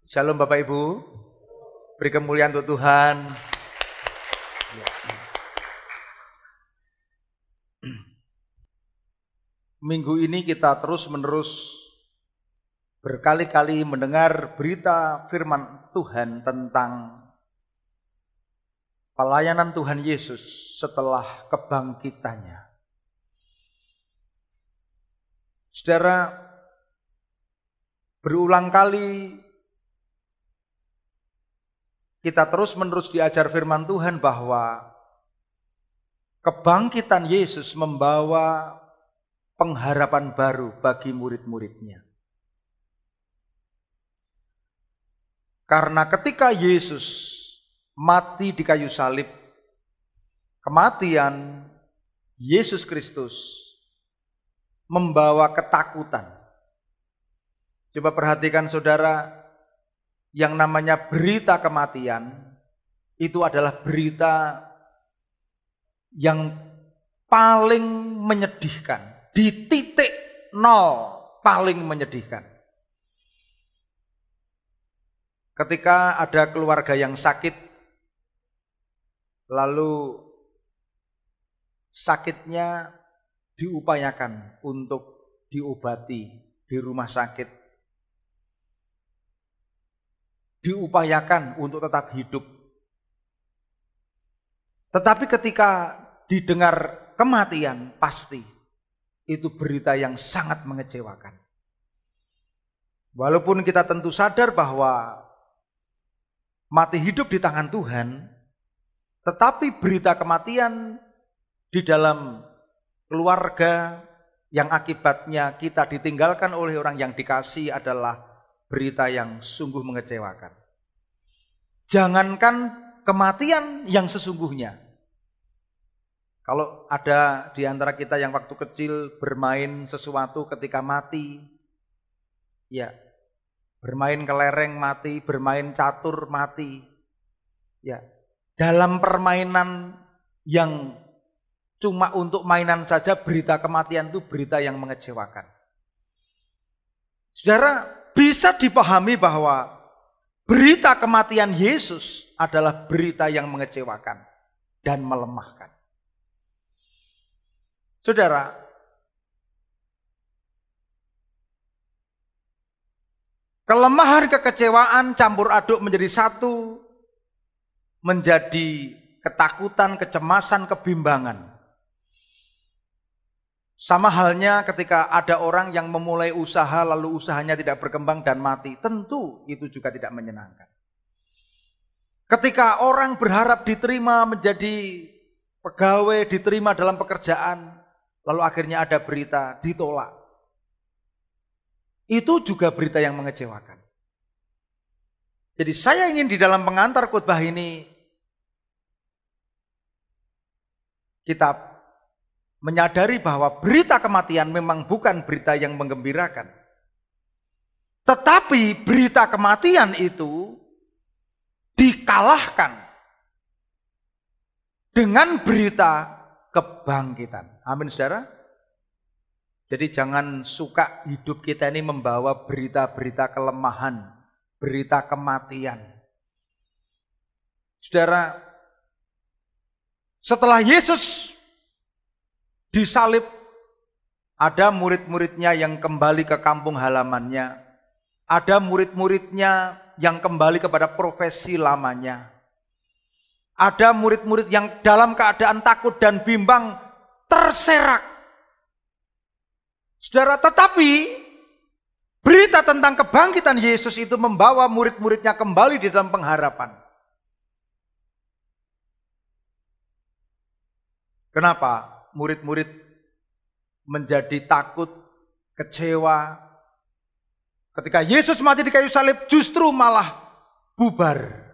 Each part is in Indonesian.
Shalom Bapak Ibu, beri kemuliaan untuk Tuhan. Minggu ini kita terus-menerus berkali-kali mendengar berita firman Tuhan tentang pelayanan Tuhan Yesus setelah kebangkitannya. Saudara, berulang kali kita terus-menerus diajar firman Tuhan bahwa kebangkitan Yesus membawa pengharapan baru bagi murid-muridnya. Karena ketika Yesus mati di kayu salib, kematian Yesus Kristus membawa ketakutan. Coba perhatikan saudara, yang namanya berita kematian itu adalah berita yang paling menyedihkan, di titik nol paling menyedihkan. Ketika ada keluarga yang sakit, lalu sakitnya diupayakan untuk diobati di rumah sakit, diupayakan untuk tetap hidup. Tetapi ketika didengar kematian, pasti itu berita yang sangat mengecewakan. Walaupun kita tentu sadar bahwa mati hidup di tangan Tuhan, tetapi berita kematian di dalam keluarga yang akibatnya kita ditinggalkan oleh orang yang dikasihi adalah berita yang sungguh mengecewakan. Jangankan kematian yang sesungguhnya. Kalau ada di antara kita yang waktu kecil bermain sesuatu ketika mati, ya, bermain kelereng mati, bermain catur mati, ya, dalam permainan yang cuma untuk mainan saja, berita kematian itu berita yang mengecewakan. Saudara, bisa dipahami bahwa berita kematian Yesus adalah berita yang mengecewakan dan melemahkan. Saudara, kelemahan, kekecewaan campur aduk menjadi satu, menjadi ketakutan, kecemasan, kebimbangan. Sama halnya ketika ada orang yang memulai usaha lalu usahanya tidak berkembang dan mati, tentu itu juga tidak menyenangkan. Ketika orang berharap diterima menjadi pegawai, diterima dalam pekerjaan, lalu akhirnya ada berita ditolak, itu juga berita yang mengecewakan. Jadi saya ingin di dalam pengantar khotbah ini kita menyadari bahwa berita kematian memang bukan berita yang menggembirakan. Tetapi berita kematian itu dikalahkan dengan berita kebangkitan. Amin saudara. Jadi jangan suka hidup kita ini membawa berita-berita kelemahan, berita kematian. Saudara, setelah Yesus disalib, ada murid-muridnya yang kembali ke kampung halamannya. Ada murid-muridnya yang kembali kepada profesi lamanya. Ada murid-murid yang dalam keadaan takut dan bimbang, terserak. Saudara, tetapi berita tentang kebangkitan Yesus itu membawa murid-muridnya kembali di dalam pengharapan. Kenapa murid-murid menjadi takut, kecewa? Ketika Yesus mati di kayu salib justru malah bubar.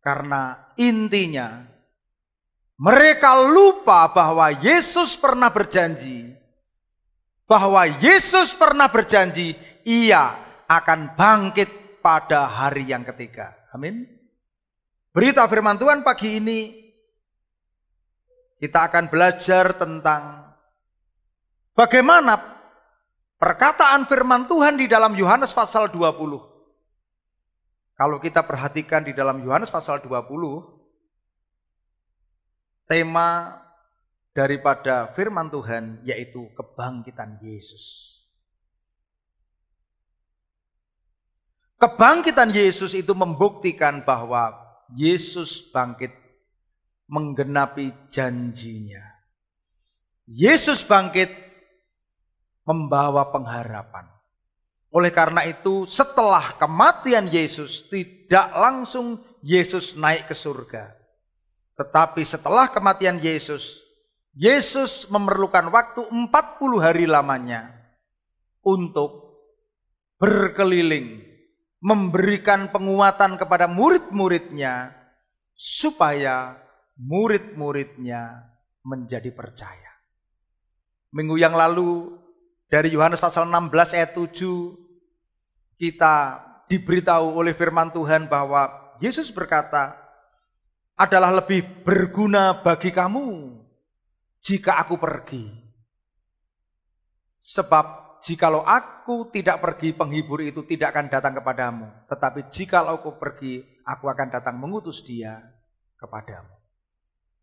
Karena intinya mereka lupa bahwa Yesus pernah berjanji. Bahwa Yesus pernah berjanji ia akan bangkit pada hari yang ketiga. Amin. Berita firman Tuhan pagi ini kita akan belajar tentang bagaimana perkataan firman Tuhan di dalam Yohanes pasal 20 Kalau kita perhatikan di dalam Yohanes pasal 20, tema daripada firman Tuhan yaitu kebangkitan Yesus. Kebangkitan Yesus itu membuktikan bahwa Yesus bangkit menggenapi janjinya. Yesus bangkit membawa pengharapan. Oleh karena itu, setelah kematian Yesus, tidak langsung Yesus naik ke surga. Tetapi setelah kematian Yesus, Yesus memerlukan waktu 40 hari lamanya untuk berkeliling, memberikan penguatan kepada murid-muridnya, supaya murid-muridnya menjadi percaya. Minggu yang lalu, dari Yohanes pasal 16 ayat 7, kita diberitahu oleh firman Tuhan bahwa Yesus berkata, adalah lebih berguna bagi kamu jika aku pergi. Sebab jikalau aku tidak pergi, penghibur itu tidak akan datang kepadamu. Tetapi jikalau aku pergi, aku akan datang mengutus dia kepadamu.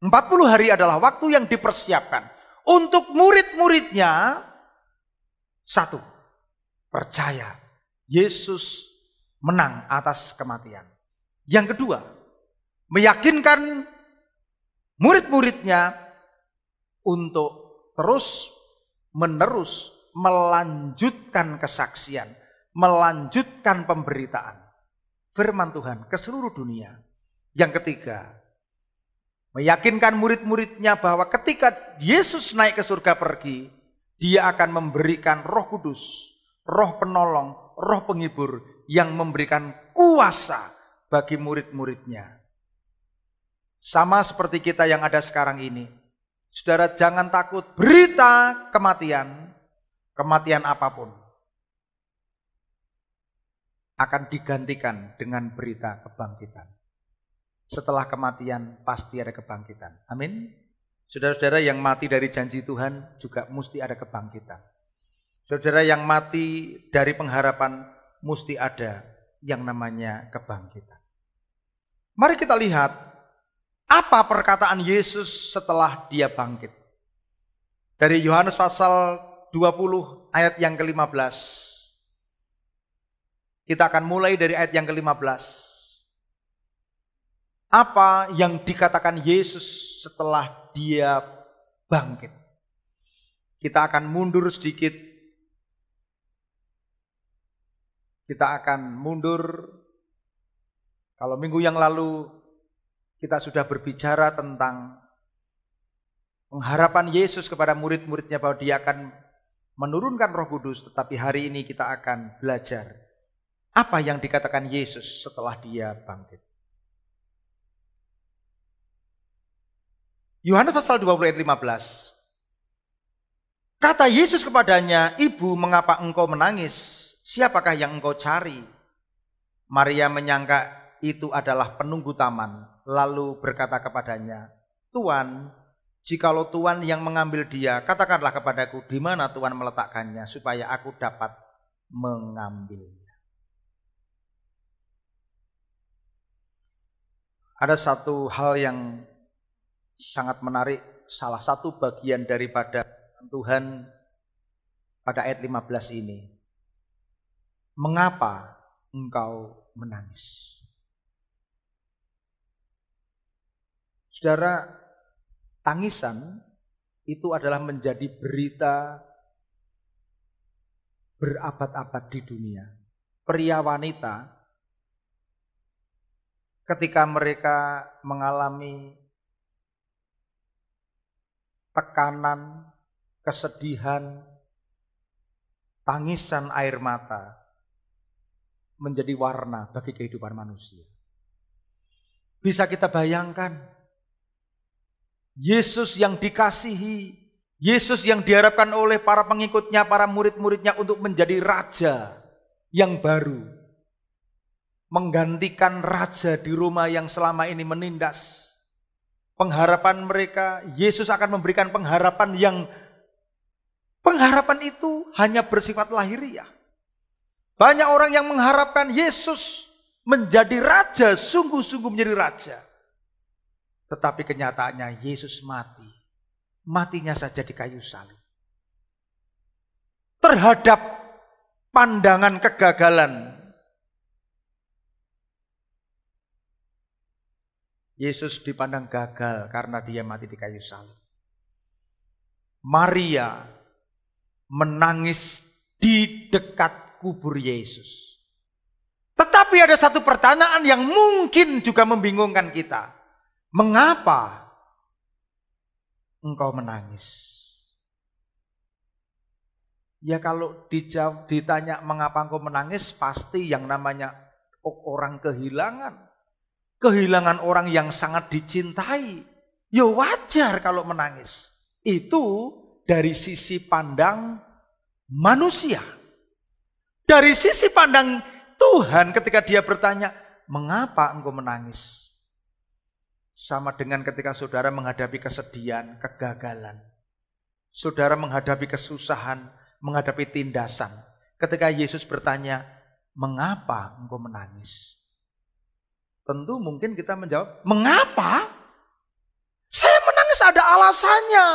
40 hari adalah waktu yang dipersiapkan untuk murid-muridnya. Satu, percaya Yesus menang atas kematian. Yang kedua, meyakinkan murid-muridnya untuk terus menerus melanjutkan kesaksian, melanjutkan pemberitaan firman Tuhan ke seluruh dunia. Yang ketiga, meyakinkan murid-muridnya bahwa ketika Yesus naik ke surga pergi, dia akan memberikan Roh Kudus, Roh Penolong, Roh Penghibur yang memberikan kuasa bagi murid-muridnya. Sama seperti kita yang ada sekarang ini. Saudara, jangan takut berita kematian, kematian apapun akan digantikan dengan berita kebangkitan. Setelah kematian pasti ada kebangkitan. Amin. Saudara-saudara yang mati dari janji Tuhan juga mesti ada kebangkitan. Saudara yang mati dari pengharapan mesti ada yang namanya kebangkitan. Mari kita lihat apa perkataan Yesus setelah dia bangkit. Dari Yohanes pasal 20 ayat yang ke-15. Kita akan mulai dari ayat yang ke-15. Apa yang dikatakan Yesus setelah dia bangkit. Kita akan mundur sedikit. Kita akan mundur. Kalau minggu yang lalu kita sudah berbicara tentang pengharapan Yesus kepada murid-muridnya bahwa dia akan menurunkan Roh Kudus. Tetapi hari ini kita akan belajar apa yang dikatakan Yesus setelah dia bangkit. Yohanes pasal 20 ayat 15. Kata Yesus kepadanya, "Ibu, mengapa engkau menangis? Siapakah yang engkau cari?" Maria menyangka itu adalah penunggu taman, lalu berkata kepadanya, "Tuan, jikalau Tuan yang mengambil dia, katakanlah kepadaku di mana Tuan meletakkannya, supaya aku dapat mengambilnya." Ada satu hal yang sangat menarik, salah satu bagian daripada Tuhan pada ayat 15 ini. Mengapa engkau menangis? Saudara, tangisan itu adalah menjadi berita berabad-abad di dunia. Pria wanita ketika mereka mengalami tekanan, kesedihan, tangisan air mata menjadi warna bagi kehidupan manusia. Bisa kita bayangkan, Yesus yang dikasihi, Yesus yang diharapkan oleh para pengikutnya, para murid-muridnya untuk menjadi raja yang baru, menggantikan raja di Roma yang selama ini menindas. Pengharapan mereka, Yesus akan memberikan pengharapan itu hanya bersifat lahiriah. Banyak orang yang mengharapkan Yesus menjadi raja, sungguh-sungguh menjadi raja. Tetapi kenyataannya Yesus mati. Matinya saja di kayu salib. Terhadap pandangan kegagalan, Yesus dipandang gagal karena dia mati di kayu salib. Maria menangis di dekat kubur Yesus. Tetapi ada satu pertanyaan yang mungkin juga membingungkan kita. Mengapa engkau menangis? Ya kalau ditanya mengapa engkau menangis, pasti yang namanya orang kehilangan. Kehilangan orang yang sangat dicintai. Ya wajar kalau menangis. Itu dari sisi pandang manusia. Dari sisi pandang Tuhan ketika dia bertanya, mengapa engkau menangis? Sama dengan ketika saudara menghadapi kesedihan, kegagalan. Saudara menghadapi kesusahan, menghadapi tindasan. Ketika Yesus bertanya, mengapa engkau menangis? Tentu mungkin kita menjawab, mengapa? Saya menangis ada alasannya.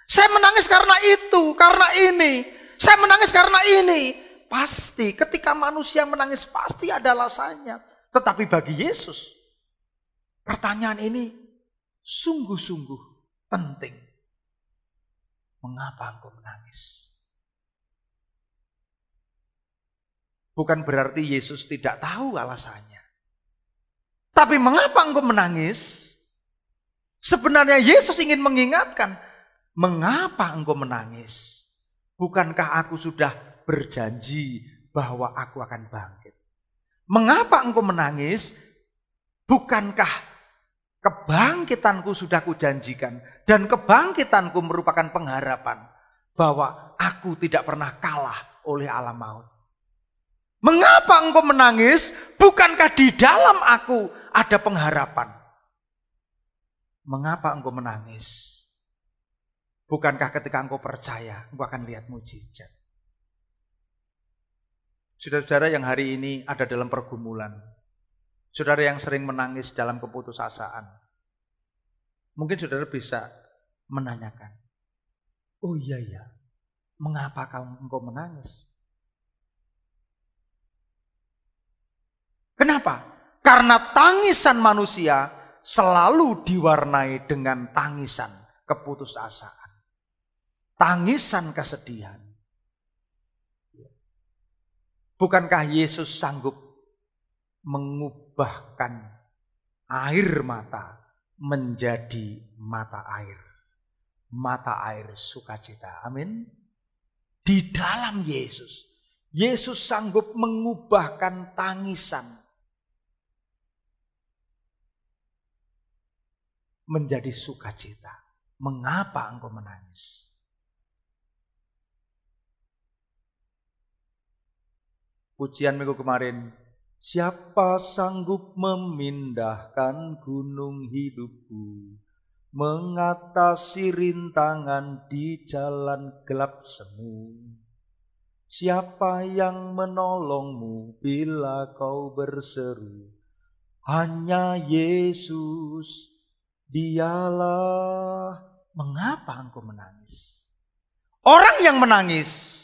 Saya menangis karena itu, karena ini. Saya menangis karena ini. Pasti ketika manusia menangis pasti ada alasannya. Tetapi bagi Yesus, pertanyaan ini sungguh-sungguh penting. Mengapa engkau menangis? Bukan berarti Yesus tidak tahu alasannya. Tapi mengapa engkau menangis? Sebenarnya Yesus ingin mengingatkan, mengapa engkau menangis? Bukankah aku sudah berjanji bahwa aku akan bangkit? Mengapa engkau menangis? Bukankah kebangkitanku sudah kujanjikan? Dan kebangkitanku merupakan pengharapan bahwa aku tidak pernah kalah oleh alam maut. Mengapa engkau menangis? Bukankah di dalam aku ada pengharapan? Mengapa engkau menangis? Bukankah ketika engkau percaya, engkau akan lihat mujizat? Saudara-saudara yang hari ini ada dalam pergumulan, saudara yang sering menangis dalam keputusasaan, mungkin saudara bisa menanyakan, oh iya ya, mengapa engkau menangis? Kenapa? Karena tangisan manusia selalu diwarnai dengan tangisan keputusasaan. Tangisan kesedihan. Bukankah Yesus sanggup mengubahkan air mata menjadi mata air? Mata air sukacita. Amin. Di dalam Yesus, Yesus sanggup mengubahkan tangisan menjadi sukacita. Mengapa engkau menangis? Pujian minggu kemarin, siapa sanggup memindahkan gunung hidupku, mengatasi rintangan di jalan gelap semu? Siapa yang menolongmu bila kau berseru? Hanya Yesus. Dialah. Mengapa engkau menangis? Orang yang menangis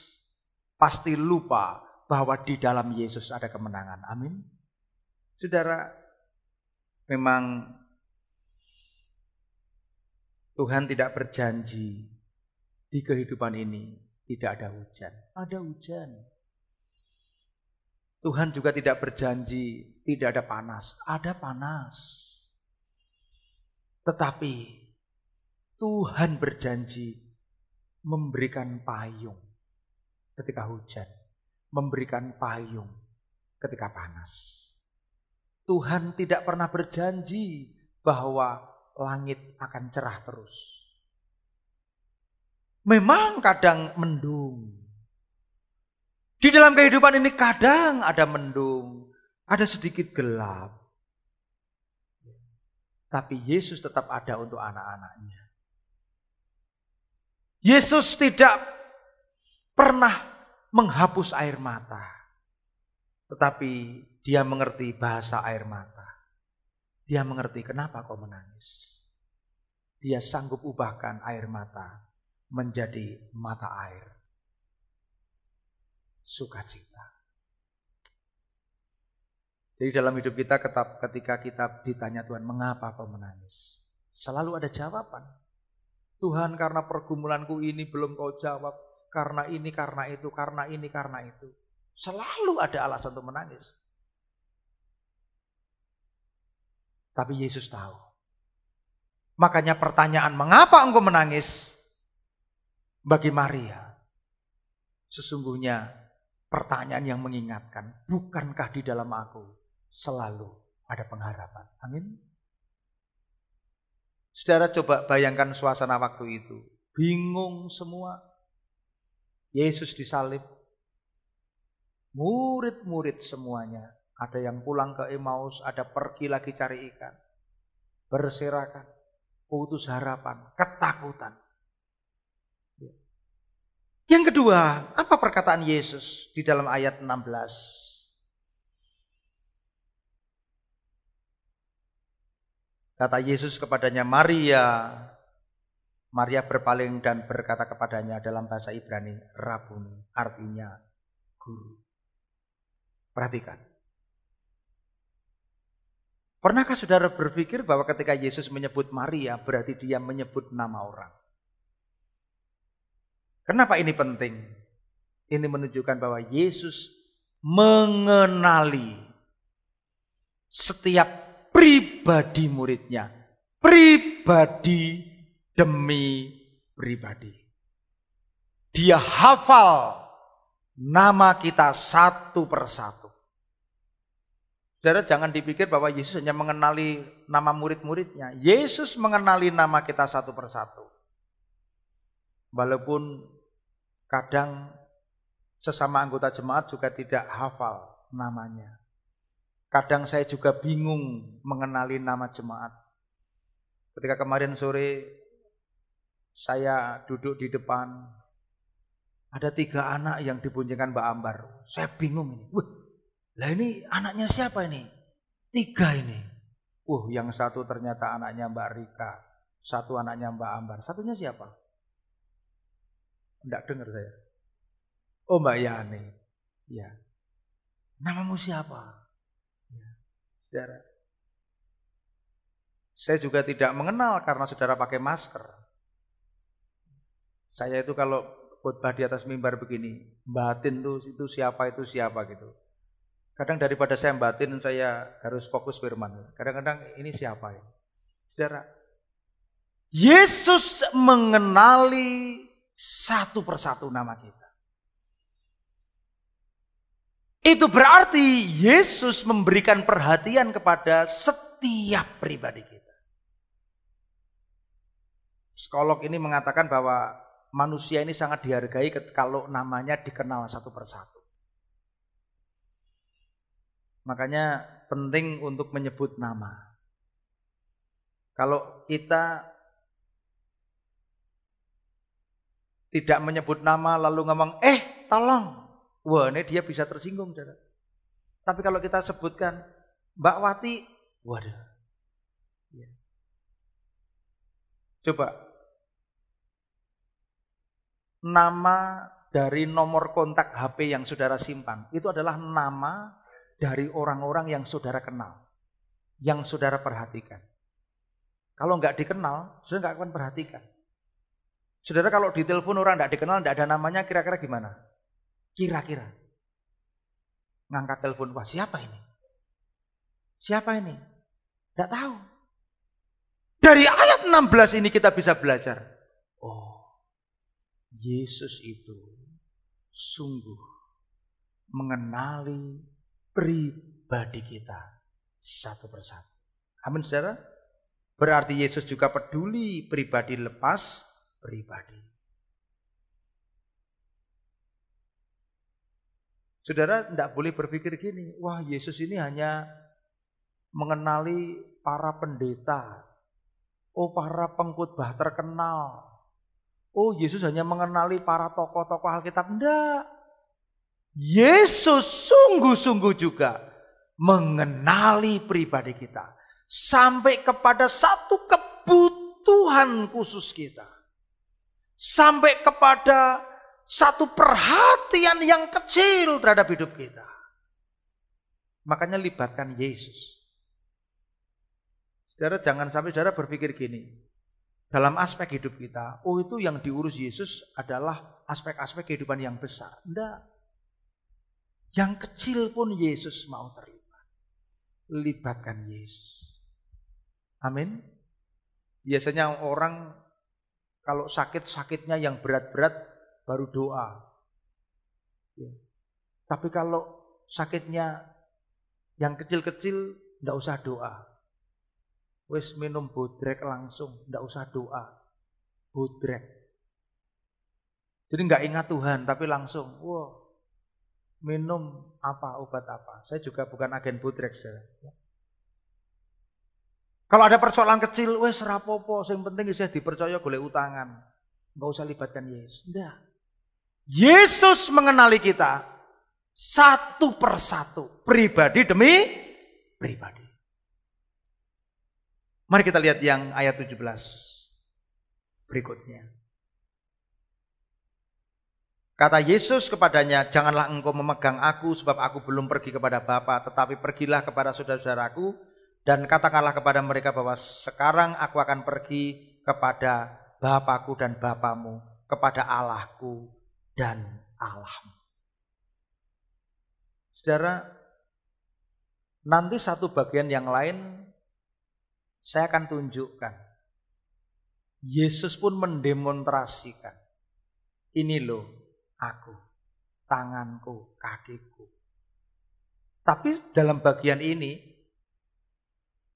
pasti lupa bahwa di dalam Yesus ada kemenangan. Amin. Saudara, memang Tuhan tidak berjanji di kehidupan ini tidak ada hujan. Ada hujan. Tuhan juga tidak berjanji tidak ada panas. Ada panas. Tetapi Tuhan berjanji memberikan payung ketika hujan, memberikan payung ketika panas. Tuhan tidak pernah berjanji bahwa langit akan cerah terus. Memang kadang mendung. Di dalam kehidupan ini kadang ada mendung, ada sedikit gelap. Tapi Yesus tetap ada untuk anak-anaknya. Yesus tidak pernah menghapus air mata. Tetapi Dia mengerti bahasa air mata. Dia mengerti kenapa kau menangis. Dia sanggup ubahkan air mata menjadi mata air sukacita. Jadi dalam hidup kita ketika kita ditanya Tuhan, mengapa kau menangis? Selalu ada jawaban. Tuhan, karena pergumulanku ini belum kau jawab. Karena ini, karena itu, karena ini, karena itu. Selalu ada alasan untuk menangis. Tapi Yesus tahu. Makanya pertanyaan, mengapa engkau menangis? Bagi Maria, sesungguhnya pertanyaan yang mengingatkan, bukankah di dalam aku selalu ada pengharapan? Amin. Saudara coba bayangkan suasana waktu itu. Bingung semua. Yesus disalib. Murid-murid semuanya. Ada yang pulang ke Emmaus, ada pergi lagi cari ikan. Berserakan, putus harapan, ketakutan. Yang kedua, apa perkataan Yesus di dalam ayat 16? Kata Yesus kepadanya, Maria. Maria berpaling dan berkata kepadanya dalam bahasa Ibrani, Rabuni, artinya guru. Perhatikan. Pernahkah saudara berpikir bahwa ketika Yesus menyebut Maria, berarti dia menyebut nama orang? Kenapa ini penting? Ini menunjukkan bahwa Yesus mengenali setiap pribadi muridnya. Pribadi demi pribadi. Dia hafal nama kita satu persatu. Saudara jangan dipikir bahwa Yesus hanya mengenali nama murid-muridnya. Yesus mengenali nama kita satu persatu. Walaupun kadang sesama anggota jemaat juga tidak hafal namanya. Kadang saya juga bingung mengenali nama jemaat. Ketika kemarin sore saya duduk di depan, ada 3 anak yang dibunyikan Mbak Ambar. Saya bingung ini. Lah ini anaknya siapa ini? 3 ini. Yang satu ternyata anaknya Mbak Rika. Satu anaknya Mbak Ambar. Satunya siapa? Enggak dengar saya. Oh Mbak Yani. Ya. Namamu siapa? Ya. Saudara. Saya juga tidak mengenal karena saudara pakai masker. Saya itu kalau khotbah di atas mimbar begini, batin tuh itu siapa gitu. Kadang daripada saya batin, saya harus fokus firman. Kadang-kadang ini siapa ya? Saudara, Yesus mengenali satu persatu nama kita. Itu berarti Yesus memberikan perhatian kepada setiap pribadi kita. Psikolog ini mengatakan bahwa manusia ini sangat dihargai kalau namanya dikenal satu persatu. Makanya penting untuk menyebut nama. Kalau kita tidak menyebut nama lalu ngomong, tolong. Wah ini dia bisa tersinggung. Saudara. Tapi kalau kita sebutkan Mbak Wati, waduh. Ya. Coba. Nama dari nomor kontak HP yang saudara simpan, itu adalah nama dari orang-orang yang saudara kenal, yang saudara perhatikan. Kalau nggak dikenal, saudara nggak akan perhatikan. Saudara kalau ditelepon orang nggak dikenal, nggak ada namanya, kira-kira gimana? Kira-kira ngangkat telepon, wah siapa ini? Siapa ini? Nggak tahu. Dari ayat 16 ini kita bisa belajar. Oh, Yesus itu sungguh mengenali pribadi kita satu persatu. Amin saudara. Berarti Yesus juga peduli pribadi lepas pribadi. Saudara tidak boleh berpikir gini, wah Yesus ini hanya mengenali para pendeta. Oh para pengkhotbah terkenal. Oh Yesus hanya mengenali para tokoh-tokoh Alkitab. Enggak. Yesus sungguh-sungguh juga mengenali pribadi kita. Sampai kepada satu kebutuhan khusus kita. Sampai kepada satu perhatian yang kecil terhadap hidup kita. Makanya libatkan Yesus. Saudara, jangan sampai saudara berpikir gini. Dalam aspek hidup kita, oh itu yang diurus Yesus adalah aspek-aspek kehidupan yang besar. Enggak. Yang kecil pun Yesus mau terlibat. Libatkan Yesus. Amin. Biasanya orang kalau sakit-sakitnya yang berat-berat baru doa. Ya. Tapi kalau sakitnya yang kecil-kecil enggak usah doa. Wis minum bodrek langsung, enggak usah doa. Bodrek. Jadi enggak ingat Tuhan, tapi langsung, wah, minum apa, obat apa. Saya juga bukan agen bodrek, saudara. Kalau ada persoalan kecil, wis rapopo, yang penting saya dipercaya golek utangan. Enggak usah libatkan Yesus. Enggak. Yesus mengenali kita satu persatu, pribadi demi pribadi. Mari kita lihat yang ayat 17 berikutnya. Kata Yesus kepadanya, janganlah engkau memegang aku sebab aku belum pergi kepada Bapa, tetapi pergilah kepada saudara-saudaraku dan katakanlah kepada mereka bahwa sekarang aku akan pergi kepada Bapakku dan Bapamu, kepada Allahku dan Allahmu. Saudara, nanti satu bagian yang lain saya akan tunjukkan. Yesus pun mendemonstrasikan. Ini loh aku, tanganku, kakiku. Tapi dalam bagian ini,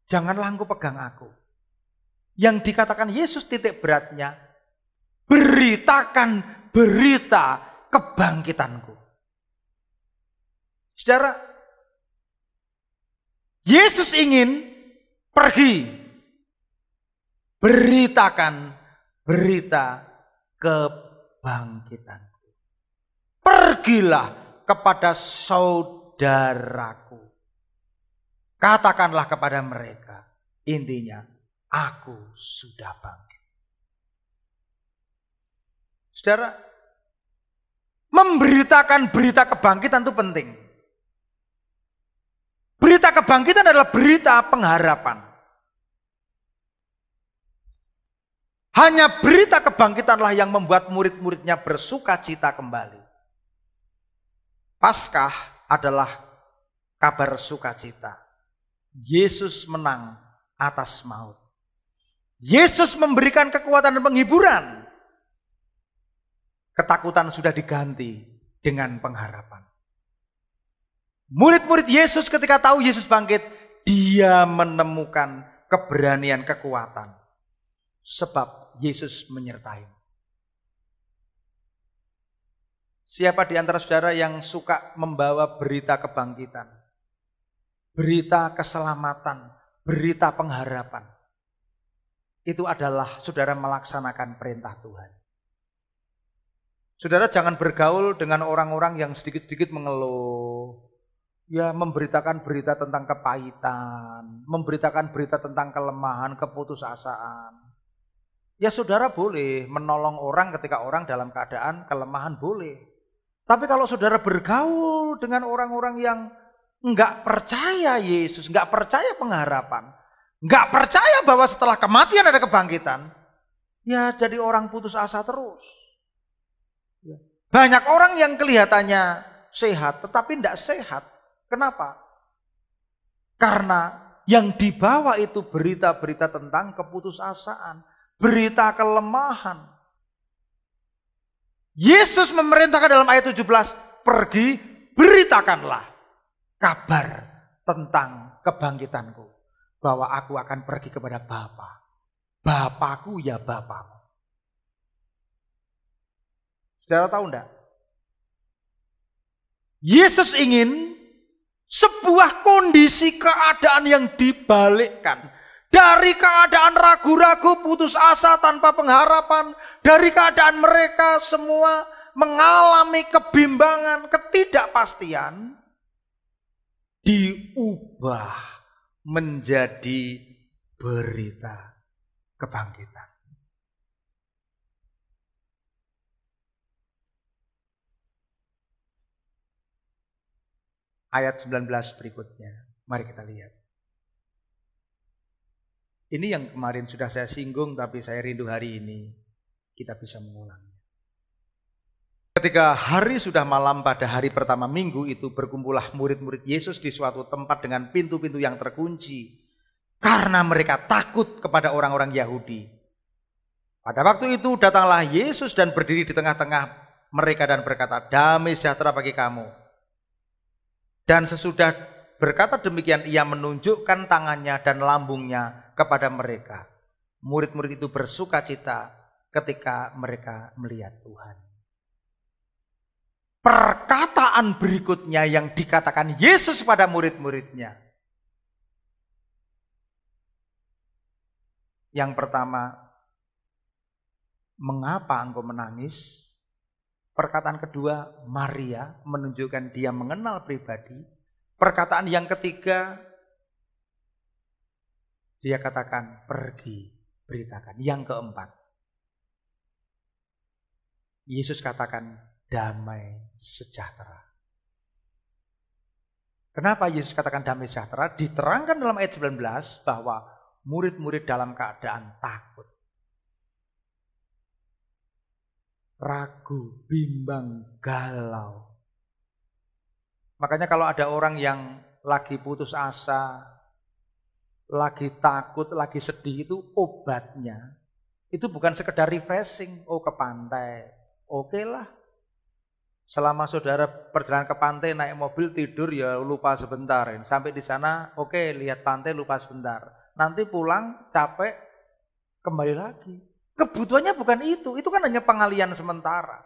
janganlah engkau pegang aku. Yang dikatakan Yesus titik beratnya, beritakan berita kebangkitanku. Saudara, Yesus ingin pergi. Beritakan berita kebangkitanku. Pergilah kepada saudaraku. Katakanlah kepada mereka, intinya aku sudah bangkit. Saudara, memberitakan berita kebangkitan itu penting. Berita kebangkitan adalah berita pengharapan. Hanya berita kebangkitanlah yang membuat murid-muridnya bersuka cita kembali. Paskah adalah kabar sukacita. Yesus menang atas maut. Yesus memberikan kekuatan dan penghiburan. Ketakutan sudah diganti dengan pengharapan. Murid-murid Yesus ketika tahu Yesus bangkit, dia menemukan keberanian, kekuatan. Sebab Yesus menyertai. Siapa di antara saudara yang suka membawa berita kebangkitan, berita keselamatan, berita pengharapan? Itu adalah saudara melaksanakan perintah Tuhan. Saudara jangan bergaul dengan orang-orang yang sedikit-sedikit mengeluh. Ya, memberitakan berita tentang kepahitan, memberitakan berita tentang kelemahan, keputusasaan. Ya saudara boleh menolong orang ketika orang dalam keadaan kelemahan, boleh. Tapi kalau saudara bergaul dengan orang-orang yang enggak percaya Yesus, enggak percaya pengharapan, enggak percaya bahwa setelah kematian ada kebangkitan, ya jadi orang putus asa terus. Banyak orang yang kelihatannya sehat tetapi enggak sehat. Kenapa? Karena yang dibawa itu berita-berita tentang keputusasaan, berita kelemahan. Yesus memerintahkan dalam ayat 17, pergi beritakanlah kabar tentang kebangkitanku. Bahwa aku akan pergi kepada Bapa. Bapakku ya Bapamu. Saudara tahu enggak? Yesus ingin sebuah kondisi keadaan yang dibalikkan. Dari keadaan ragu-ragu, putus asa, tanpa pengharapan. Dari keadaan mereka semua mengalami kebimbangan, ketidakpastian. diubah menjadi berita kebangkitan. Ayat 19 berikutnya, mari kita lihat. Ini yang kemarin sudah saya singgung, tapi saya rindu hari ini kita bisa mengulangnya. Ketika hari sudah malam pada hari pertama minggu itu, berkumpullah murid-murid Yesus di suatu tempat dengan pintu-pintu yang terkunci, karena mereka takut kepada orang-orang Yahudi. Pada waktu itu datanglah Yesus dan berdiri di tengah-tengah mereka dan berkata, "Damai sejahtera bagi kamu." Dan sesudah berkata demikian, ia menunjukkan tangannya dan lambungnya kepada mereka. Murid-murid itu bersuka cita ketika mereka melihat Tuhan. Perkataan berikutnya yang dikatakan Yesus pada murid-muridnya. Yang pertama, mengapa engkau menangis? Perkataan kedua, Maria, menunjukkan dia mengenal pribadi. Perkataan yang ketiga, dia katakan, pergi, beritakan. Yang keempat, Yesus katakan, damai sejahtera. Kenapa Yesus katakan damai sejahtera? Diterangkan dalam ayat 19 bahwa murid-murid dalam keadaan takut, ragu, bimbang, galau. Makanya kalau ada orang yang lagi putus asa, lagi takut, lagi sedih, itu obatnya itu bukan sekedar refreshing, oh ke pantai, oke lah. Selama saudara perjalanan ke pantai, naik mobil, tidur ya lupa sebentar. Sampai di sana, oke, lihat pantai, lupa sebentar. Nanti pulang, capek, kembali lagi. Kebutuhannya bukan itu kan hanya pengalian sementara.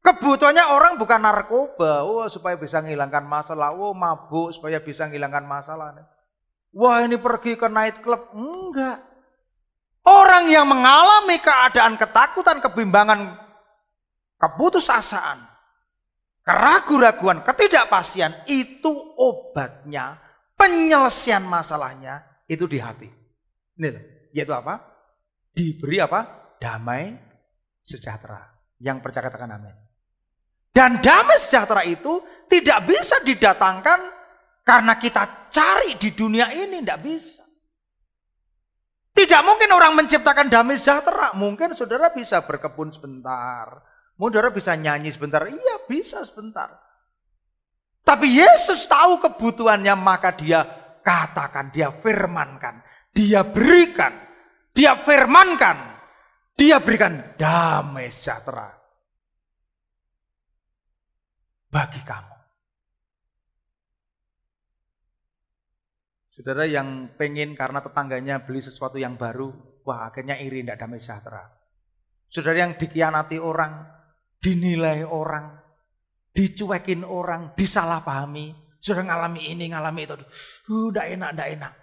Kebutuhannya orang bukan narkoba, supaya bisa menghilangkan masalah, mabuk supaya bisa menghilangkan masalah. Wah ini pergi ke night club, enggak. Orang yang mengalami keadaan ketakutan, kebimbangan, keputusasaan, keraguan-raguan, ketidakpastian, itu obatnya, penyelesaian masalahnya itu di hati. Ini yaitu apa? Diberi apa? Damai sejahtera. Yang percaya katakan amin. Dan damai sejahtera itu tidak bisa didatangkan karena kita cari di dunia ini, tidak bisa. Tidak mungkin orang menciptakan damai sejahtera. Mungkin saudara bisa berkebun sebentar, mungkin saudara bisa nyanyi sebentar, iya bisa sebentar. Tapi Yesus tahu kebutuhannya, maka dia katakan, dia firmankan, dia berikan. Dia firmankan, dia berikan damai sejahtera bagi kamu. Saudara yang pengen karena tetangganya beli sesuatu yang baru, wah akhirnya iri, tidak damai sejahtera. Saudara yang dikhianati orang, dinilai orang, dicuekin orang, disalahpahami, saudara ngalami ini, ngalami itu, tidak enak.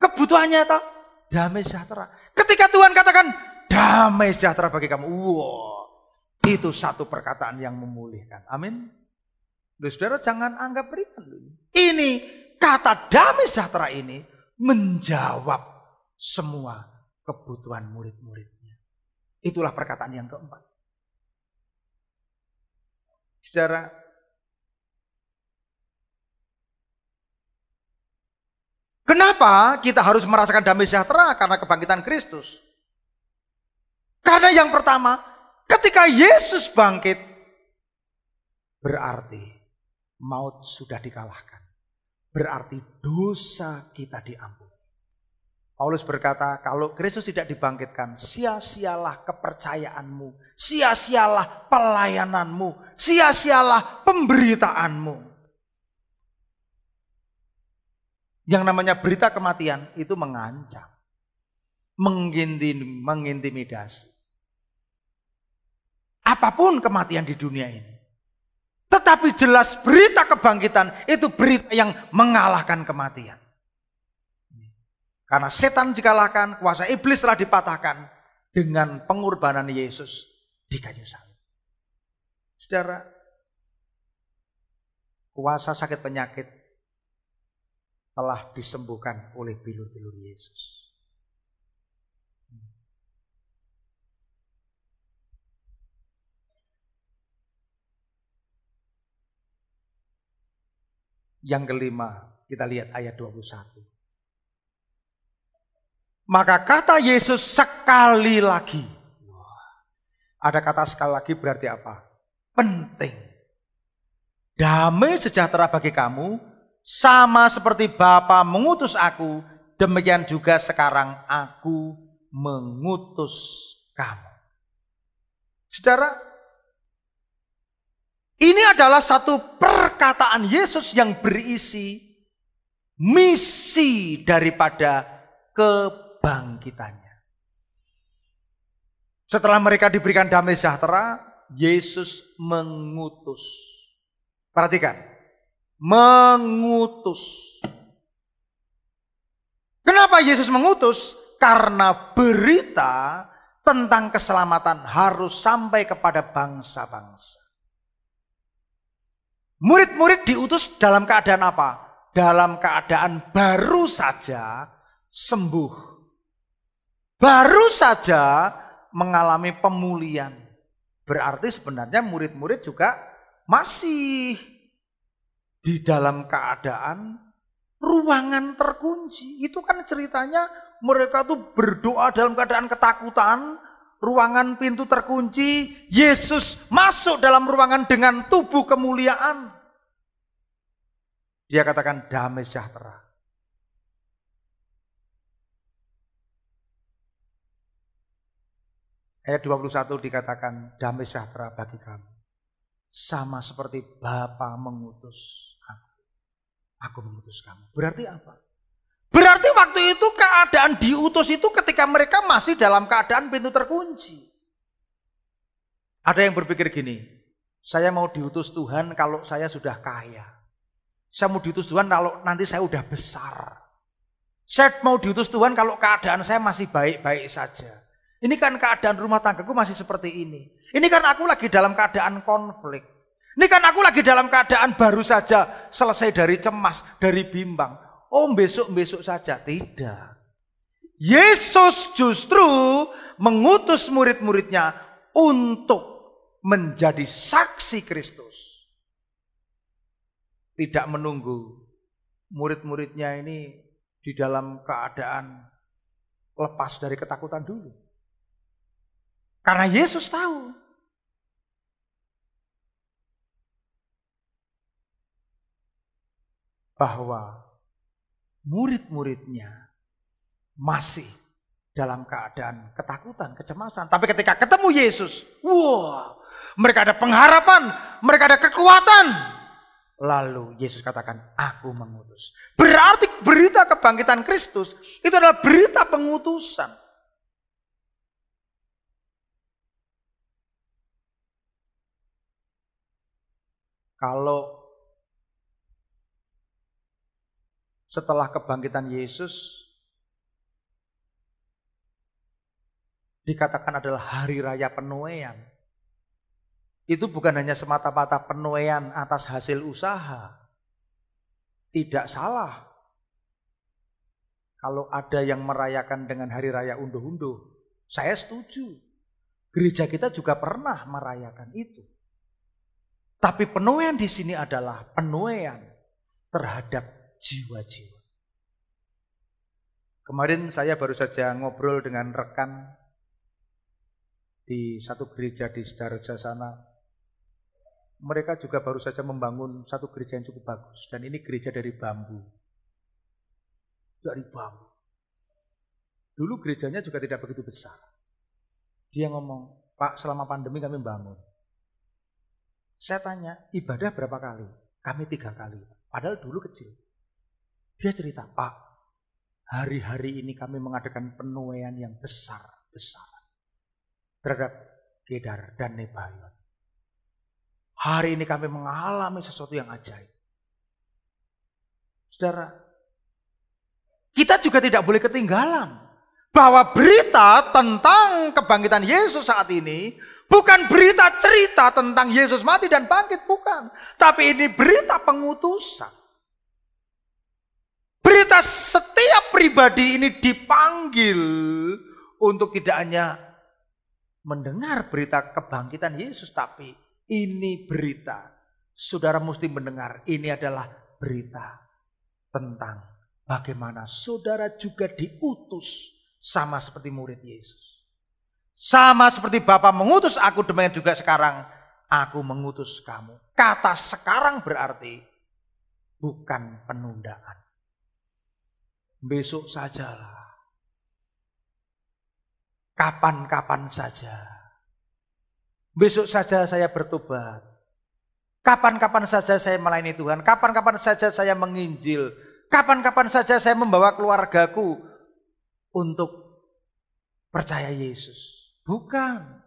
Kebutuhannya itu damai sejahtera. Ketika Tuhan katakan damai sejahtera bagi kamu, itu satu perkataan yang memulihkan. Amin. Saudara jangan anggap ringan. Ini kata damai sejahtera ini menjawab semua kebutuhan murid-muridnya. Itulah perkataan yang keempat. Saudara, kenapa kita harus merasakan damai sejahtera? Karena kebangkitan Kristus. Karena yang pertama, ketika Yesus bangkit, berarti maut sudah dikalahkan. Berarti dosa kita diampuni. Paulus berkata, kalau Kristus tidak dibangkitkan, sia-sialah kepercayaanmu, sia-sialah pelayananmu, sia-sialah pemberitaanmu. Yang namanya berita kematian itu mengancam, mengintimidasi. Apapun kematian di dunia ini. Tetapi jelas berita kebangkitan itu berita yang mengalahkan kematian. Karena setan dikalahkan, kuasa iblis telah dipatahkan dengan pengorbanan Yesus di kayu salib. Saudara, kuasa sakit penyakit telah disembuhkan oleh bilur-bilur Yesus. Yang kelima, kita lihat ayat 21. Maka kata Yesus sekali lagi. Ada kata sekali lagi berarti apa? Penting. Damai sejahtera bagi kamu, sama seperti Bapa mengutus aku, demikian juga sekarang aku mengutus kamu. Saudara, ini adalah satu perkataan Yesus yang berisi misi daripada kebangkitannya. Setelah mereka diberikan damai sejahtera, Yesus mengutus. Perhatikan, mengutus. Kenapa Yesus mengutus? Karena berita tentang keselamatan harus sampai kepada bangsa-bangsa. Murid-murid diutus dalam keadaan apa? Dalam keadaan baru saja sembuh. Baru saja mengalami pemulihan. Berarti sebenarnya murid-murid juga masih di dalam keadaan ruangan terkunci. Itu kan ceritanya mereka tuh berdoa dalam keadaan ketakutan. Ruangan pintu terkunci. Yesus masuk dalam ruangan dengan tubuh kemuliaan. Dia katakan damai sejahtera. Ayat 21 dikatakan damai sejahtera bagi kamu. Sama seperti Bapa mengutus aku. Aku mengutus kamu. Berarti apa? Berarti waktu itu keadaan diutus itu ketika mereka masih dalam keadaan pintu terkunci. Ada yang berpikir gini, saya mau diutus Tuhan kalau saya sudah kaya. Saya mau diutus Tuhan kalau nanti saya udah besar. Saya mau diutus Tuhan kalau keadaan saya masih baik-baik saja. Ini kan keadaan rumah tanggaku masih seperti ini. Ini kan aku lagi dalam keadaan konflik. Ini kan aku lagi dalam keadaan baru saja selesai dari cemas, dari bimbang. Oh besok-besok saja. Tidak. Yesus justru mengutus murid-muridnya untuk menjadi saksi Kristus. Tidak menunggu murid-muridnya ini di dalam keadaan lepas dari ketakutan dulu. Karena Yesus tahu bahwa murid-muridnya masih dalam keadaan ketakutan, kecemasan. Tapi ketika ketemu Yesus, wah, mereka ada pengharapan, mereka ada kekuatan. Lalu Yesus katakan, aku mengutus. Berarti berita kebangkitan Kristus itu adalah berita pengutusan. Kalau setelah kebangkitan Yesus dikatakan adalah hari raya penuaian, itu bukan hanya semata-mata penuaian atas hasil usaha. Tidak salah kalau ada yang merayakan dengan hari raya unduh-unduh. Saya setuju. Gereja kita juga pernah merayakan itu. Tapi penuaian di sini adalah penuaian terhadap jiwa-jiwa. Kemarin saya baru saja ngobrol dengan rekan di satu gereja di Sidoarjo sana. Mereka juga baru saja membangun satu gereja yang cukup bagus. Dan ini gereja dari bambu. Dari bambu. Dulu gerejanya juga tidak begitu besar. Dia ngomong, Pak, selama pandemi kami bangun. Saya tanya, ibadah berapa kali? Kami 3 kali. Padahal dulu kecil. Dia cerita, Pak, hari-hari ini kami mengadakan penuaian yang besar-besar terhadap Kedar dan Nebayon. Hari ini kami mengalami sesuatu yang ajaib. Saudara, kita juga tidak boleh ketinggalan bahwa berita tentang kebangkitan Yesus saat ini bukan berita cerita tentang Yesus mati dan bangkit, bukan. Tapi ini berita pengutusan. Berita setiap pribadi ini dipanggil untuk tidak hanya mendengar berita kebangkitan Yesus, tapi ini berita, saudara mesti mendengar, ini adalah berita tentang bagaimana saudara juga diutus sama seperti murid Yesus. Sama seperti Bapa mengutus aku, demikian juga sekarang aku mengutus kamu. Kata sekarang berarti bukan penundaan. Besok sajalah. Kapan-kapan saja. Besok saja saya bertobat. Kapan-kapan saja saya melayani Tuhan. Kapan-kapan saja saya menginjil. Kapan-kapan saja saya membawa keluargaku untuk percaya Yesus. Bukan.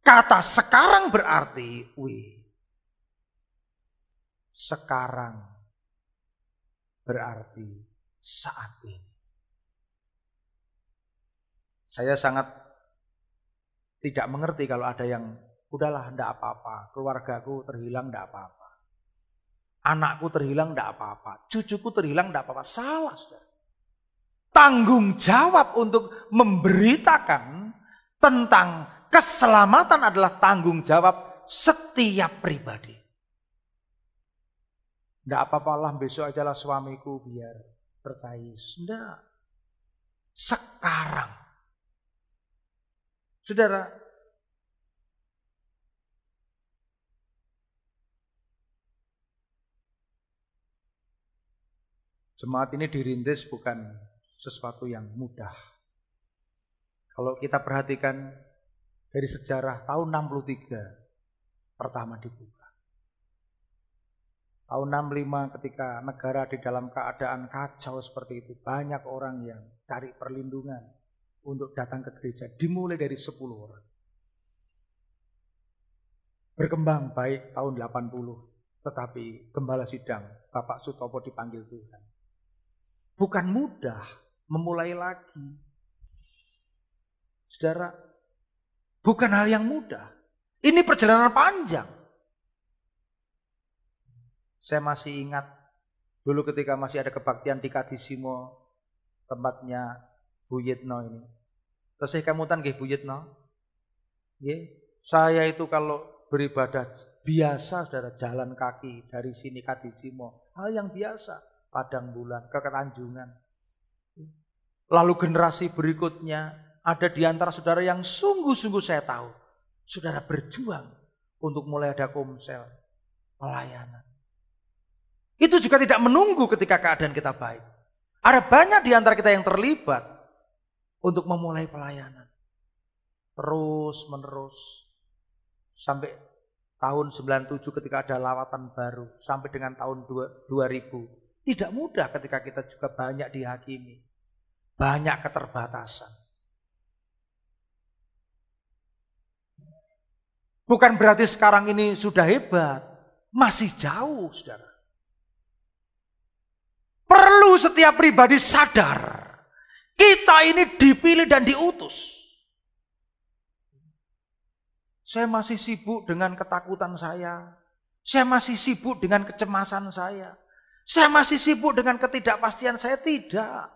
Kata sekarang berarti, sekarang berarti saat ini. Saya sangat tidak mengerti kalau ada yang udahlah enggak apa-apa, keluargaku terhilang enggak apa-apa. Anakku terhilang enggak apa-apa, cucuku terhilang enggak apa-apa. Salah, saudara. Tanggung jawab untuk memberitakan tentang keselamatan adalah tanggung jawab setiap pribadi. Enggak apa-apa lah, besok ajalah suamiku biar percaya Yesus. Enggak. Sekarang. Saudara, jemaat ini dirintis bukan sesuatu yang mudah. Kalau kita perhatikan dari sejarah tahun 63 pertama dibuka. Tahun 65 ketika negara di dalam keadaan kacau seperti itu, banyak orang yang cari perlindungan untuk datang ke gereja, dimulai dari 10 orang. Berkembang baik tahun 80, tetapi gembala sidang Bapak Sutopo dipanggil Tuhan. Bukan mudah memulai lagi. Saudara, bukan hal yang mudah. Ini perjalanan panjang. Saya masih ingat dulu ketika masih ada kebaktian di Kadisimo, tempatnya Bu Yitno ini. Tesih kemutan nggih Bu Yitno? Nggih. Saya itu kalau beribadah biasa, saudara, jalan kaki dari sini Kadisimo, hal yang biasa, Padang Bulan ke Ketanjungan. Lalu generasi berikutnya ada di antara saudara yang sungguh-sungguh saya tahu, saudara berjuang untuk mulai ada komsel, pelayanan. Itu juga tidak menunggu ketika keadaan kita baik. Ada banyak di antara kita yang terlibat untuk memulai pelayanan. Terus menerus. Sampai tahun 97 ketika ada lawatan baru. Sampai dengan tahun 2000. Tidak mudah ketika kita juga banyak dihakimi. Banyak keterbatasan. Bukan berarti sekarang ini sudah hebat. Masih jauh, saudara. Perlu setiap pribadi sadar, kita ini dipilih dan diutus. Saya masih sibuk dengan ketakutan saya masih sibuk dengan kecemasan saya masih sibuk dengan ketidakpastian saya, tidak.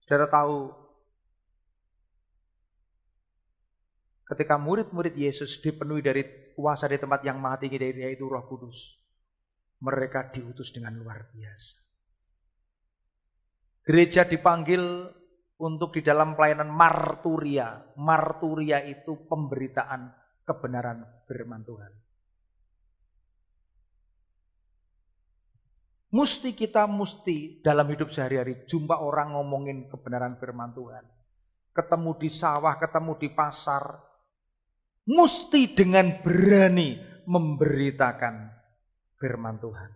Saudara tahu, ketika murid-murid Yesus dipenuhi dari kuasa di tempat yang maha tinggi, yaitu Roh Kudus, mereka diutus dengan luar biasa. Gereja dipanggil untuk di dalam pelayanan marturia. Marturia itu pemberitaan kebenaran firman Tuhan. Kita mesti dalam hidup sehari-hari jumpa orang ngomongin kebenaran firman Tuhan. Ketemu di sawah, ketemu di pasar. Mesti dengan berani memberitakan firman Tuhan.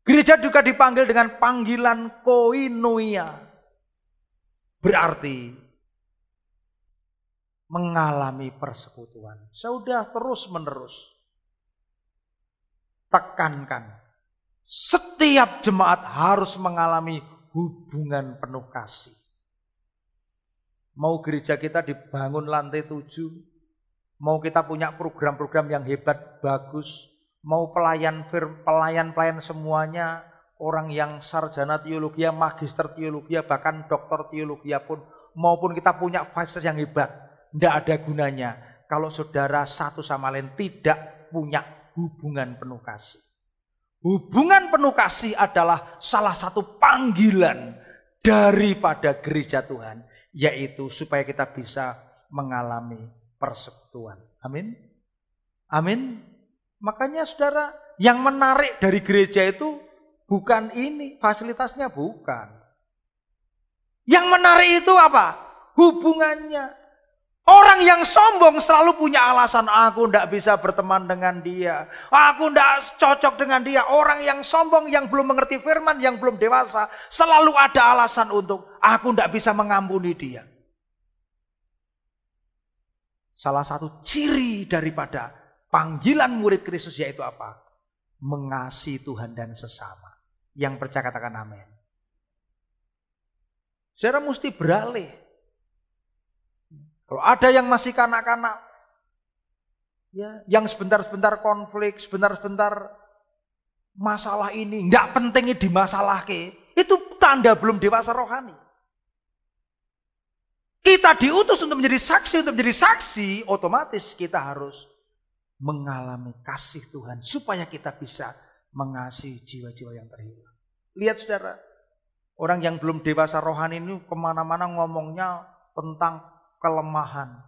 Gereja juga dipanggil dengan panggilan koinonia. Berarti mengalami persekutuan. Sudah terus menerus. Tekankan. Setiap jemaat harus mengalami hubungan penuh kasih. Mau gereja kita dibangun lantai 7. Mau kita punya program-program yang hebat, bagus. mau pelayan semuanya, orang yang sarjana teologi, magister teologi, bahkan doktor teologi pun, maupun kita punya fasilitas yang hebat, tidak ada gunanya kalau saudara satu sama lain tidak punya hubungan penuh kasih. Hubungan penuh kasih adalah salah satu panggilan daripada gereja Tuhan, yaitu supaya kita bisa mengalami persekutuan. Amin. Amin. Makanya saudara, yang menarik dari gereja itu bukan ini, fasilitasnya bukan. Yang menarik itu apa? Hubungannya. Orang yang sombong selalu punya alasan, aku tidak bisa berteman dengan dia, aku tidak cocok dengan dia. Orang yang sombong, yang belum mengerti firman, yang belum dewasa, selalu ada alasan untuk aku tidak bisa mengampuni dia. Salah satu ciri daripada panggilan murid Kristus yaitu apa? Mengasihi Tuhan dan sesama. Yang percaya katakan amin. Saudara mesti beralih. Kalau ada yang masih kanak-kanak, ya, yang sebentar-sebentar konflik, sebentar-sebentar masalah ini, nggak pentingnya dimasalahke, itu tanda belum dewasa rohani. Kita diutus untuk menjadi saksi, otomatis kita harus mengalami kasih Tuhan supaya kita bisa mengasihi jiwa-jiwa yang terhilang. Lihat saudara, orang yang belum dewasa rohani ini kemana-mana ngomongnya tentang kelemahan,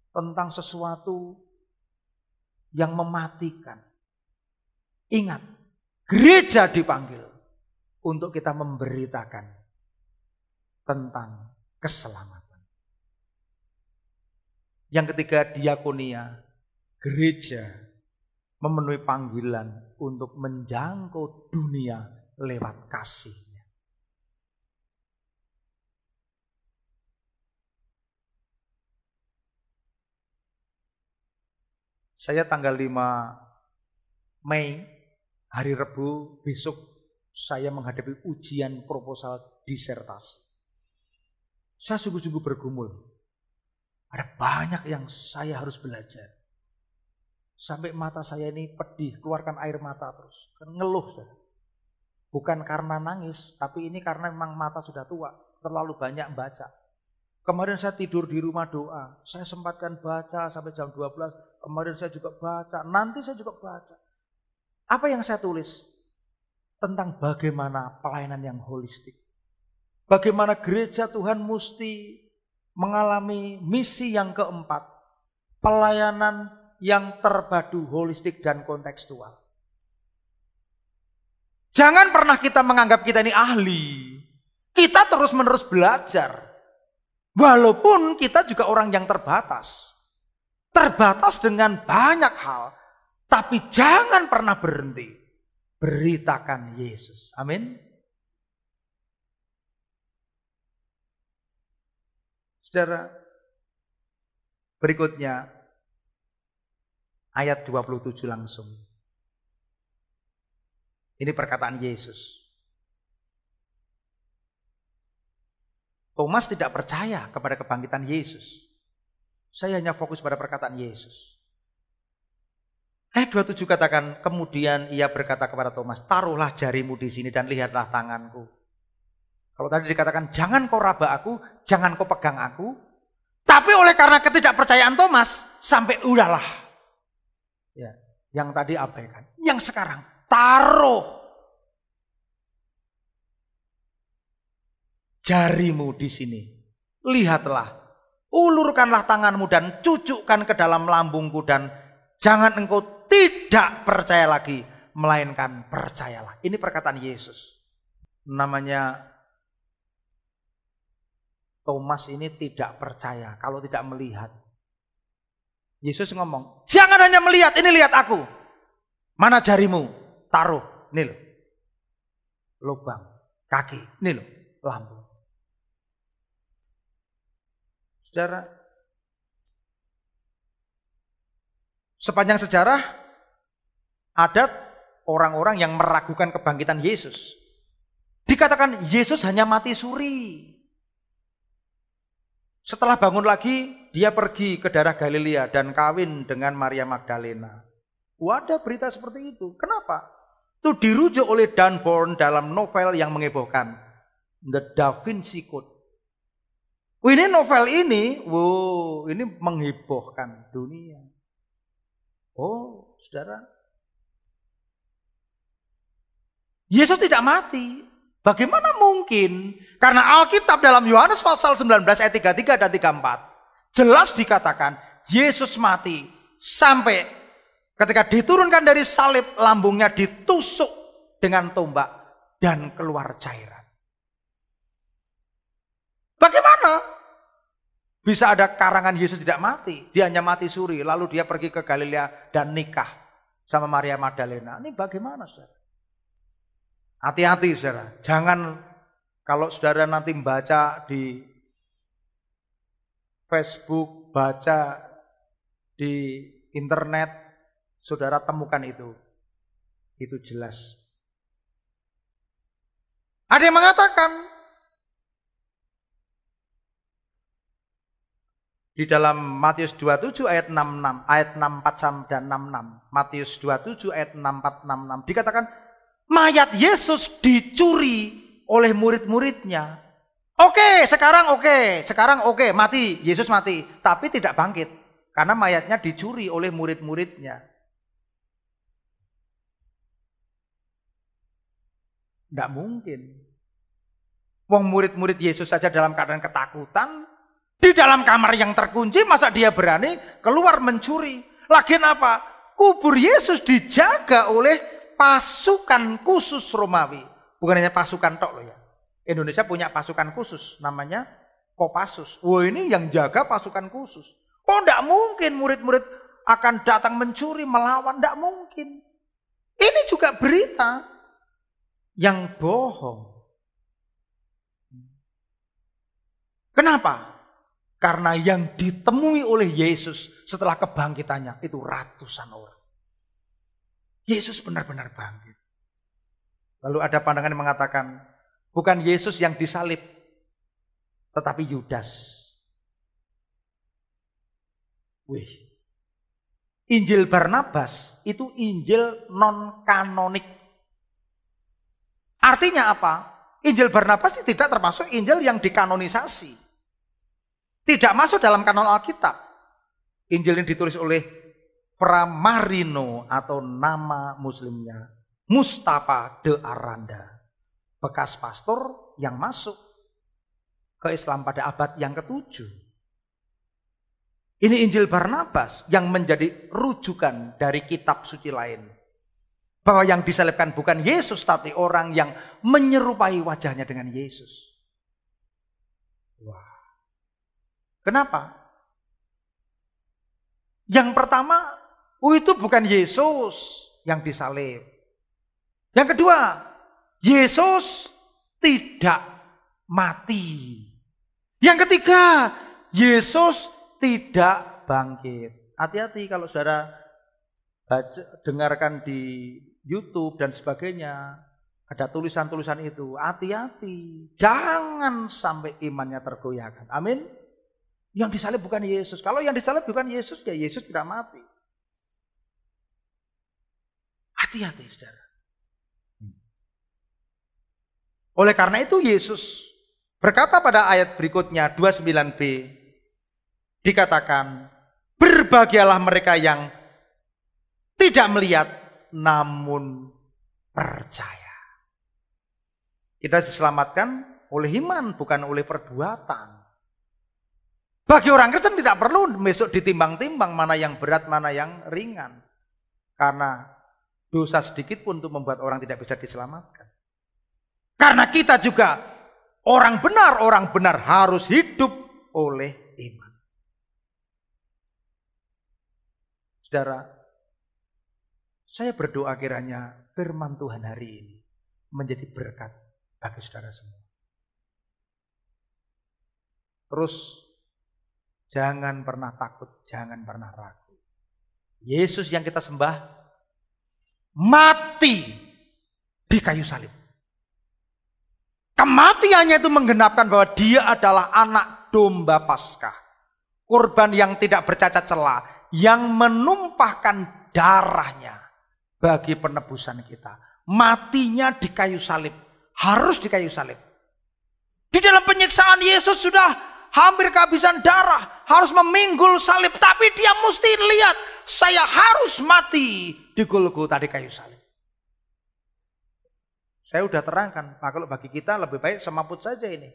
tentang sesuatu yang mematikan. Ingat, gereja dipanggil untuk kita memberitakan tentang keselamatan. Yang ketiga, diakonia. Gereja memenuhi panggilan untuk menjangkau dunia lewat kasihnya. Saya tanggal 5 Mei, hari Rebu, besok saya menghadapi ujian proposal disertasi. Saya sungguh-sungguh bergumul. Ada banyak yang saya harus belajar. Sampai mata saya ini pedih, keluarkan air mata terus. Ngeluh. Bukan karena nangis, tapi ini karena memang mata sudah tua. Terlalu banyak baca. Kemarin saya tidur di rumah doa. Saya sempatkan baca sampai jam 12. Kemarin saya juga baca. Nanti saya juga baca. Apa yang saya tulis? Tentang bagaimana pelayanan yang holistik. Bagaimana gereja Tuhan mesti mengalami misi yang keempat. Pelayanan yang terpadu, holistik dan kontekstual. Jangan pernah kita menganggap kita ini ahli. Kita terus-menerus belajar. Walaupun kita juga orang yang terbatas. Terbatas dengan banyak hal. Tapi jangan pernah berhenti. Beritakan Yesus. Amin. Saudara, berikutnya ayat 27 langsung. Ini perkataan Yesus. Thomas tidak percaya kepada kebangkitan Yesus. Saya hanya fokus pada perkataan Yesus. Ayat 27 katakan, kemudian ia berkata kepada Thomas, taruhlah jarimu di sini dan lihatlah tanganku. Kalau tadi dikatakan, jangan kau raba aku, jangan kau pegang aku. Tapi oleh karena ketidakpercayaan Thomas, sampai udahlah. Ya, yang tadi abaikan. Yang sekarang, taruh jarimu di sini. Lihatlah, ulurkanlah tanganmu dan cucukkan ke dalam lambungku dan jangan engkau tidak percaya lagi, melainkan percayalah. Ini perkataan Yesus. Namanya Thomas ini tidak percaya kalau tidak melihat. Yesus ngomong, jangan hanya melihat, ini lihat aku. Mana jarimu? Taruh, ini loh. Lubang, kaki, ini loh, lambung. Saudara, sepanjang sejarah ada orang-orang yang meragukan kebangkitan Yesus. Dikatakan Yesus hanya mati suri. Setelah bangun lagi, dia pergi ke daerah Galilea dan kawin dengan Maria Magdalena. Ada berita seperti itu. Kenapa? Itu dirujuk oleh Dan Brown dalam novel yang menghebohkan, The Da Vinci Code. Ini novel ini, ini menghebohkan dunia. Saudara, Yesus tidak mati. Bagaimana mungkin? Karena Alkitab dalam Yohanes pasal 19 ayat 33 dan 34 jelas dikatakan Yesus mati sampai ketika diturunkan dari salib, lambungnya ditusuk dengan tombak dan keluar cairan. Bagaimana bisa ada karangan Yesus tidak mati? Dia hanya mati suri, lalu dia pergi ke Galilea dan nikah sama Maria Magdalena. Ini bagaimana, saudara? Hati-hati, saudara. Jangan kalau saudara nanti baca di Facebook, baca di internet, saudara temukan itu. Itu jelas. Ada yang mengatakan di dalam Matius 27 ayat 66, ayat 64 dan 66. Matius 27 ayat 64 66 dikatakan mayat Yesus dicuri oleh murid-muridnya. Sekarang mati, Yesus mati, tapi tidak bangkit karena mayatnya dicuri oleh murid-muridnya. Tidak mungkin. Wong murid-murid Yesus saja dalam keadaan ketakutan, di dalam kamar yang terkunci, masa dia berani keluar mencuri? Lagian apa? Kubur Yesus dijaga oleh pasukan khusus Romawi. Bukan hanya pasukan tok loh ya. Indonesia punya pasukan khusus namanya Kopassus. Ini yang jaga pasukan khusus. Tidak mungkin murid-murid akan datang mencuri, melawan. Tidak mungkin. Ini juga berita yang bohong. Kenapa? Karena yang ditemui oleh Yesus setelah kebangkitannya itu ratusan orang. Yesus benar-benar bangkit. Lalu ada pandangan yang mengatakan, bukan Yesus yang disalib, tetapi Yudas. Injil Barnabas itu Injil non-kanonik. Artinya apa? Injil Barnabas tidak termasuk Injil yang dikanonisasi. Tidak masuk dalam kanon Alkitab. Injil yang ditulis oleh Pramarino atau nama muslimnya Mustafa de Aranda, bekas pastor yang masuk ke Islam pada abad yang ke-7. Ini Injil Barnabas yang menjadi rujukan dari kitab suci lain, bahwa yang disalibkan bukan Yesus tapi orang yang menyerupai wajahnya dengan Yesus. Kenapa? Yang pertama, itu bukan Yesus yang disalib. Yang kedua, Yesus tidak mati. Yang ketiga, Yesus tidak bangkit. Hati-hati kalau saudara dengarkan di YouTube dan sebagainya, ada tulisan-tulisan itu. Hati-hati, jangan sampai imannya tergoyahkan. Amin. Yang disalib bukan Yesus. Kalau yang disalib bukan Yesus, ya Yesus tidak mati. Hati-hati, saudara. Oleh karena itu Yesus berkata pada ayat berikutnya 29b, dikatakan, berbahagialah mereka yang tidak melihat namun percaya. Kita diselamatkan oleh iman, bukan oleh perbuatan. Bagi orang Kristen tidak perlu besok ditimbang-timbang mana yang berat, mana yang ringan. Karena dosa sedikit pun untuk membuat orang tidak bisa diselamatkan. Karena kita juga orang benar harus hidup oleh iman. Saudara, saya berdoa kiranya firman Tuhan hari ini menjadi berkat bagi saudara semua. Terus jangan pernah takut, jangan pernah ragu. Yesus yang kita sembah mati di kayu salib. Kematiannya itu menggenapkan bahwa dia adalah anak domba Paskah. Korban yang tidak bercacat celah, yang menumpahkan darahnya bagi penebusan kita. Matinya di kayu salib. Harus di kayu salib. Di dalam penyiksaan Yesus sudah hampir kehabisan darah. Harus meminggul salib. Tapi dia mesti lihat, saya harus mati di Golgota di kayu salib. Saya udah terangkan, kalau bagi kita lebih baik semaput saja ini.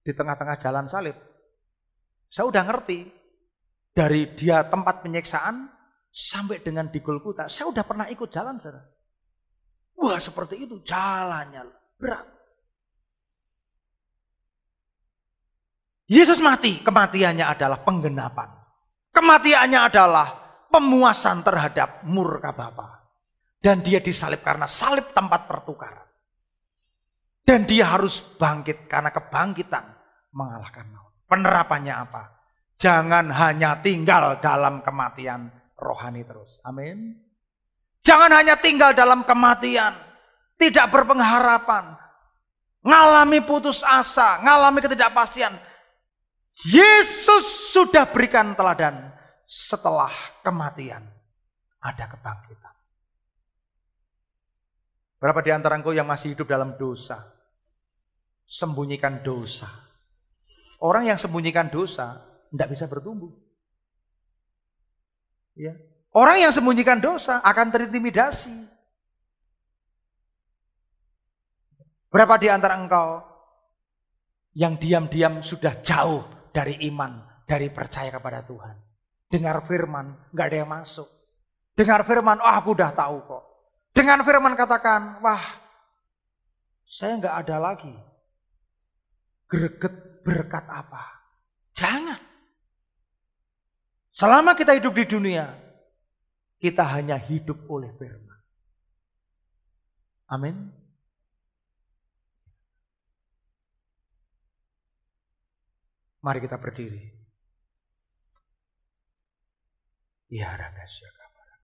Di tengah-tengah jalan salib. Saya udah ngerti. Dari dia tempat penyiksaan sampai dengan di Golgota. Saya udah pernah ikut jalan, saudara. Wah, seperti itu jalannya berat. Yesus mati, kematiannya adalah penggenapan. Kematiannya adalah pemuasan terhadap murka Bapa. Dan dia disalib karena salib tempat pertukaran. Dan dia harus bangkit karena kebangkitan mengalahkan maut. Penerapannya apa? Jangan hanya tinggal dalam kematian rohani terus. Amin. Jangan hanya tinggal dalam kematian. Tidak berpengharapan. Ngalami putus asa. Ngalami ketidakpastian. Yesus sudah berikan teladan. Setelah kematian ada kebangkitan. Berapa di antara engkau yang masih hidup dalam dosa? Sembunyikan dosa. Orang yang sembunyikan dosa tidak bisa bertumbuh. Ya. Orang yang sembunyikan dosa akan terintimidasi. Berapa di antara engkau yang diam-diam sudah jauh dari iman, dari percaya kepada Tuhan? Dengar firman, nggak ada yang masuk. Dengar firman, oh aku udah tahu kok. Dengan firman katakan, wah saya nggak ada lagi greget berkat apa. Jangan. Selama kita hidup di dunia, kita hanya hidup oleh firman. Amin. Mari kita berdiri. Ya Rabbi.